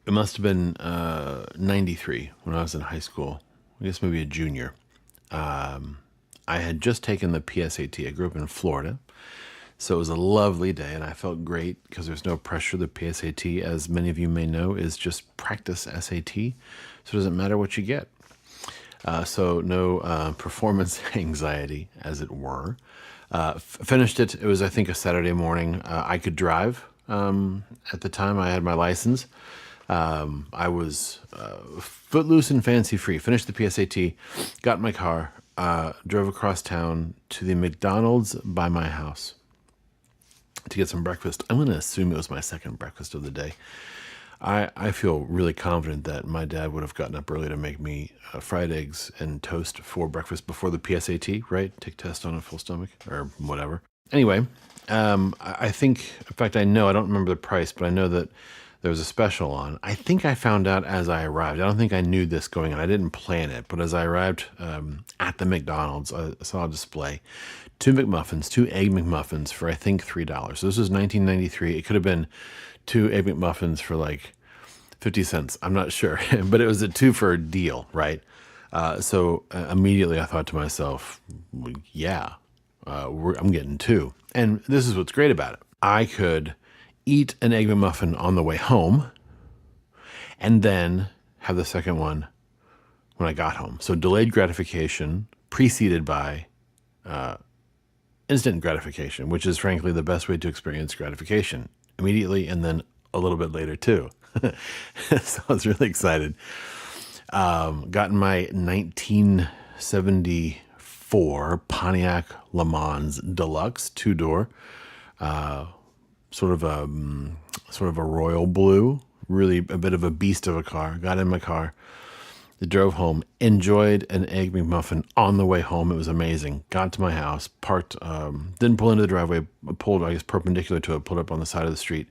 It must have been 93 when I was in high school. I guess maybe a junior. I had just taken the PSAT. I grew up in Florida. So it was a lovely day, and I felt great because there's no pressure. The PSAT, as many of you may know, is just practice SAT. So it doesn't matter what you get. So no performance anxiety, as it were. Finished it. It was, I think, a Saturday morning. I could drive. At the time, I had my license. I was footloose and fancy-free. Finished the PSAT, got in my car, drove across town to the McDonald's by my house to get some breakfast. I'm going to assume it was my second breakfast of the day. I feel really confident that my dad would have gotten up early to make me fried eggs and toast for breakfast before the PSAT, right? Take test on a full stomach or whatever. Anyway, I think, in fact, I don't remember the price, but I know that there was a special on. I think I found out as I arrived. I don't think I knew this going on. I didn't plan it, but as I arrived at the McDonald's, I saw a display. 2 McMuffins, 2 Egg McMuffins for, I think, $3. So this was 1993. It could have been 2 Egg McMuffins for like 50 cents. I'm not sure, but it was a 2 for a deal, right? So immediately I thought to myself, well, yeah, I'm getting 2. And this is what's great about it. I could eat an Egg McMuffin on the way home and then have the second one when I got home. So delayed gratification preceded by instant gratification, which is frankly the best way to experience gratification, immediately and then a little bit later too. So I was really excited. Got in my 1974 Pontiac Le Mans Deluxe 2-door, sort of a royal blue, really a bit of a beast of a car. Got in my car, drove home, enjoyed an Egg McMuffin on the way home. It was amazing. Got to my house, parked, didn't pull into the driveway, pulled, I guess, perpendicular to it, pulled up on the side of the street.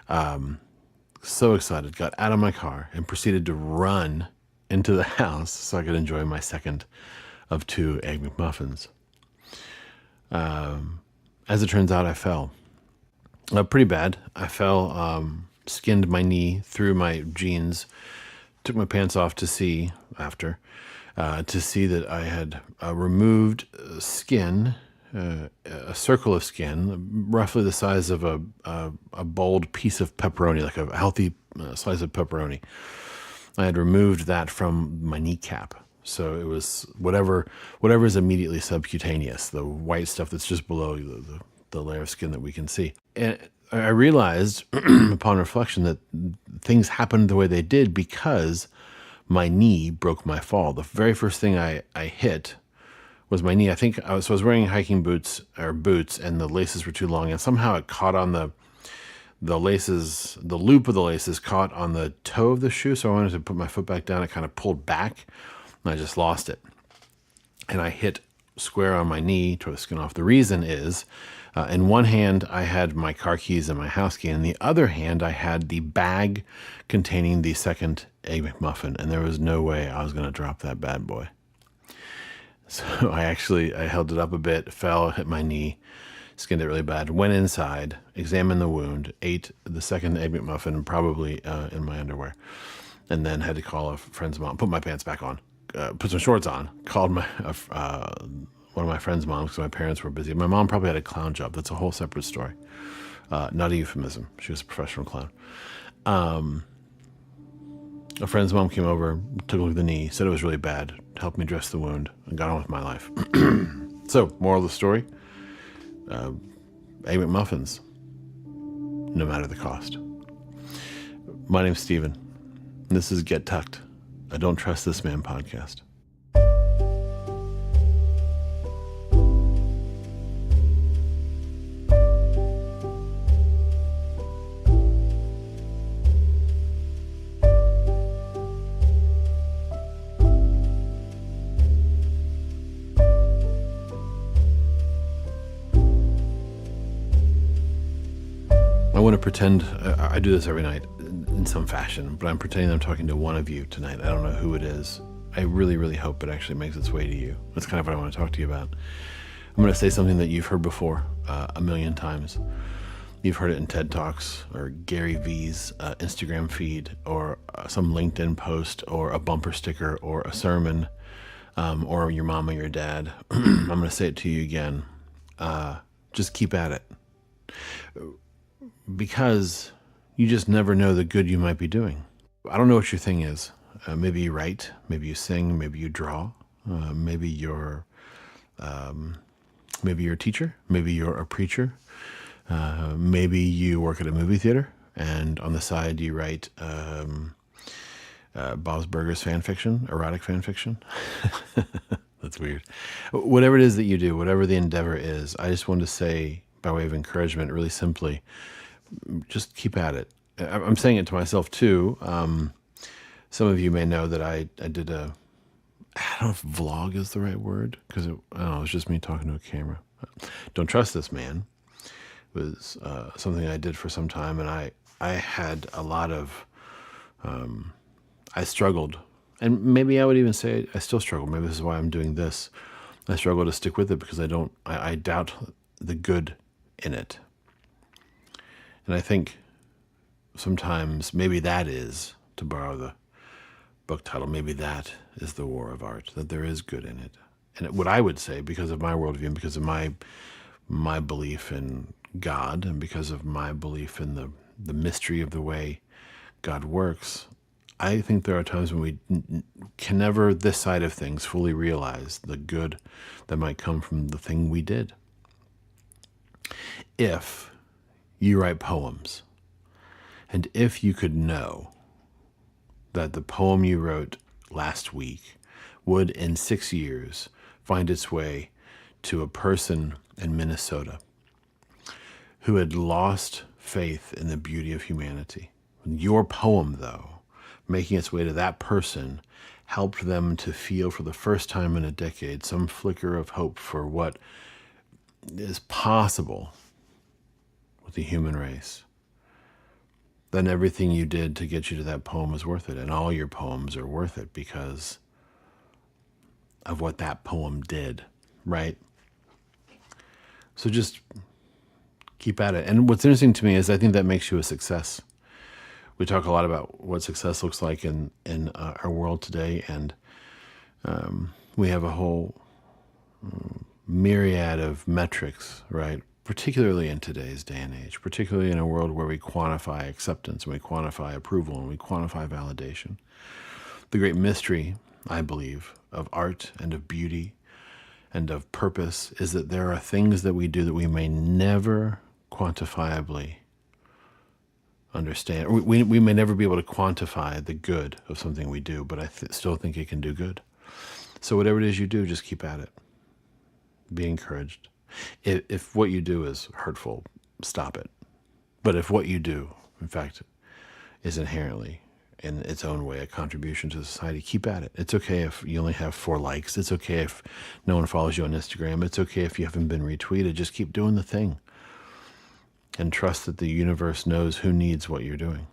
So excited, got out of my car and proceeded to run into the house so I could enjoy my second of 2 Egg McMuffins. As it turns out, I fell. Pretty bad. I fell, skinned my knee through my jeans, took my pants off to see after, to see that I had removed skin, a circle of skin, roughly the size of a bold piece of pepperoni, like a healthy slice of pepperoni. I had removed that from my kneecap. So it was whatever is immediately subcutaneous, the white stuff that's just below the layer of skin that we can see. And I realized upon reflection that things happened the way they did because my knee broke my fall. The very first thing I hit was my knee. I think I was wearing hiking boots, and the laces were too long, and somehow it caught on the laces, the loop of the laces caught on the toe of the shoe. So I wanted to put my foot back down. It kind of pulled back, and I just lost it. And I hit square on my knee, tore the skin off. The reason is, in one hand, I had my car keys and my house key. In the other hand, I had the bag containing the second Egg McMuffin, and there was no way I was going to drop that bad boy. So I held it up a bit, fell, hit my knee, skinned it really bad, went inside, examined the wound, ate the second Egg McMuffin, probably in my underwear, and then had to call a friend's mom, put my pants back on, put some shorts on, called one of my friend's moms because my parents were busy. My mom probably had a clown job. That's a whole separate story. Not a euphemism. She was a professional clown. A friend's mom came over, took a look at the knee, said it was really bad, helped me dress the wound, and got on with my life. So, moral of the story, Egg McMuffins, no matter the cost. My name's Steven, and this is Get Tucked, a Don't Trust This Man podcast. I want to pretend, I do this every night in some fashion, but I'm pretending I'm talking to one of you tonight. I don't know who it is. I really, really hope it actually makes its way to you. That's kind of what I want to talk to you about. I'm going to say something that you've heard before a million times. You've heard it in TED Talks or Gary V's Instagram feed, or some LinkedIn post, or a bumper sticker, or a sermon, or your mom or your dad. I'm going to say it to you again. Just keep at it. Because you just never know the good you might be doing. I don't know what your thing is. Maybe you write, maybe you sing, maybe you draw, maybe you're a teacher, maybe you're a preacher. Maybe you work at a movie theater, and on the side you write Bob's Burgers fan fiction, erotic fan fiction. That's weird. Whatever it is that you do, whatever the endeavor is, I just want to say, by way of encouragement, really simply, just keep at it. I'm saying it to myself too. Some of you may know that I did I don't know if vlog is the right word, because it was just me talking to a camera. Don't trust this man. Was something I did for some time, and I had a lot of I struggled, and maybe I would even say I still struggle. Maybe this is why I'm doing this. I struggle to stick with it because I doubt the good in it, and I think sometimes maybe that is, to borrow the book title, maybe that is the war of art, that there is good in it. And what I would say, because of my worldview and because of my belief in God, and because of my belief in the mystery of the way God works, I think there are times when we can never, this side of things, fully realize the good that might come from the thing we did. If you write poems, and if you could know that the poem you wrote last week would in 6 years find its way to a person in Minnesota who had lost faith in the beauty of humanity. Your poem, though, making its way to that person, helped them to feel for the first time in a decade some flicker of hope for what is possible with the human race. Then everything you did to get you to that poem is worth it, and all your poems are worth it because of what that poem did, right? So just keep at it. And what's interesting to me is I think that makes you a success. We talk a lot about what success looks like in our world today, and we have a whole myriad of metrics, right? Particularly in today's day and age, particularly in a world where we quantify acceptance, and we quantify approval, and we quantify validation. The great mystery, I believe, of art and of beauty and of purpose is that there are things that we do that we may never quantifiably understand. We may never be able to quantify the good of something we do, but I still think it can do good. So whatever it is you do, just keep at it. Be encouraged. If what you do is hurtful, stop it. But if what you do, in fact, is inherently, in its own way, a contribution to society, keep at it. It's okay if you only have 4 likes. It's okay if no one follows you on Instagram. It's okay if you haven't been retweeted. Just keep doing the thing. And trust that the universe knows who needs what you're doing.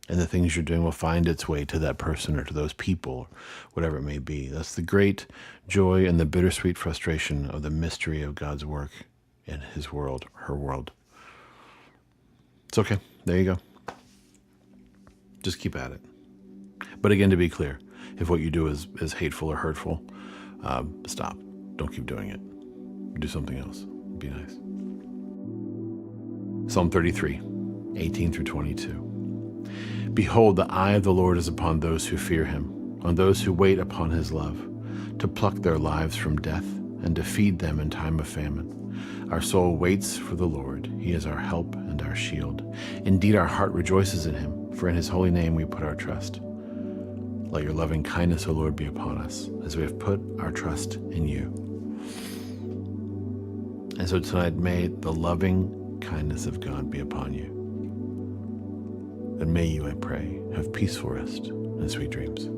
And the things you're doing will find its way to that person or to those people, whatever it may be. That's the great joy and the bittersweet frustration of the mystery of God's work in his world, her world. It's okay. There you go. Just keep at it. But again, to be clear, if what you do is hateful or hurtful, stop. Don't keep doing it. Do something else. Be nice. Psalm 33, 18 through 22. Behold, the eye of the Lord is upon those who fear him, on those who wait upon his love, to pluck their lives from death and to feed them in time of famine. Our soul waits for the Lord. He is our help and our shield. Indeed, our heart rejoices in him, for in his holy name we put our trust. Let your loving kindness, O Lord, be upon us, as we have put our trust in you. And so tonight, may the loving kindness of God be upon you. And may you, I pray, have peaceful rest and sweet dreams.